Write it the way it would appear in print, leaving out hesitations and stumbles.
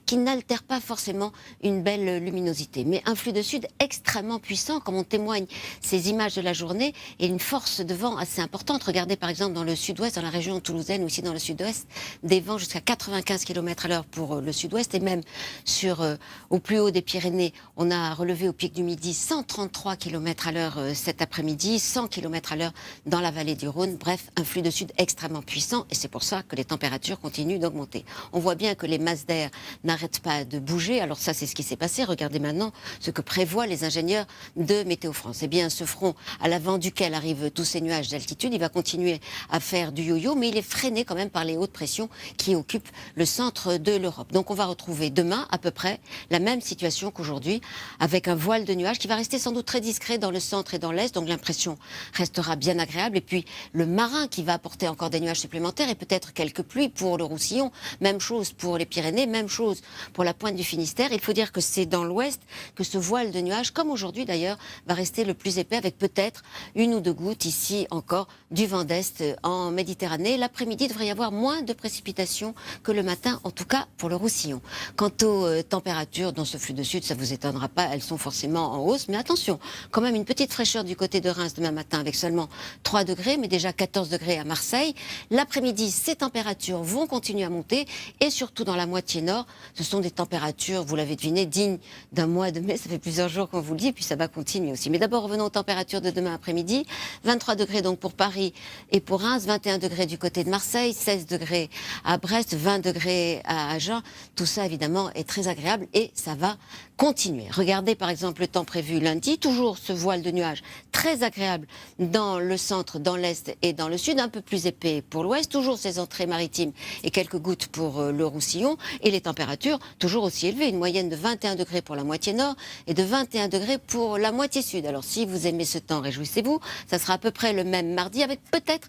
qui n'altère pas forcément une belle luminosité. Mais un flux de sud extrêmement puissant, comme en témoignent ces images de la journée, et une force de vent assez importante. Regardez par exemple dans le sud-ouest, dans la région toulousaine, aussi dans le sud-ouest, des vents jusqu'à 95 km à l'heure pour le sud-ouest, et même au plus haut des Pyrénées, on a relevé au pic du midi 133 km à l'heure cet après-midi, 100 km à l'heure dans la vallée du Rhône. Bref, un flux de sud extrêmement puissant, et c'est pour ça que les températures continuent d'augmenter. On voit bien que les masses d'air n'arrêtent pas de bouger. Alors ça, c'est ce qui s'est passé. Regardez maintenant ce que prévoient les ingénieurs de Météo France. Eh bien, ce front à l'avant duquel arrivent tous ces nuages d'altitude, il va continuer à faire du yo-yo, mais il est freiné quand même par les hautes pressions qui occupent le centre de l'Europe. Donc on va retrouver demain à peu près la même situation qu'aujourd'hui, avec un voile de nuages qui va rester sans doute très discret dans le centre et dans l'est, donc l'impression restera bien agréable. Et puis le marin qui va apporter encore des nuages supplémentaires et peut-être quelques pluies pour le Roussillon, même chose pour les Pyrénées, même chose pour la pointe du Finistère. Il faut dire que c'est dans l'ouest que ce voile de nuages, comme aujourd'hui d'ailleurs, va rester le plus épais, avec peut-être une ou deux gouttes ici encore du vent d'est en Méditerranée. L'après-midi, il devrait y avoir moins de précipitations que le matin, en tout cas pour le Roussillon. Quant aux températures dans ce flux de sud, ça ne vous étonnera pas, elles sont forcément en hausse, mais attention, quand même une petite fraîcheur du côté de Reims demain matin avec seulement 3 degrés, mais déjà 14 degrés à Marseille. L'après-midi, ces températures vont continuer à monter, et surtout dans la moitié nord, ce sont des températures, vous l'avez deviné, dignes d'un mois de mai. Ça fait plusieurs jours qu'on vous le dit, et puis ça va continuer aussi. Mais d'abord, revenons aux températures de demain après-midi. 23 degrés donc pour Paris et pour Reims, 21 degrés du côté de Marseille, 16 degrés à Brest, 20 degrés à Agen. Tout ça, évidemment, est très agréable et ça va continuer. Regardez par exemple le temps prévu lundi, toujours ce voile de nuages très agréable dans le centre, dans l'est et dans le sud, un peu plus épais pour l'ouest, toujours ces entrées maritimes et quelques gouttes pour le Roussillon, et les températures toujours aussi élevées, une moyenne de 21 degrés pour la moitié nord et de 21 degrés pour la moitié sud. Alors si vous aimez ce temps, réjouissez-vous, ça sera à peu près le même mardi, avec peut-être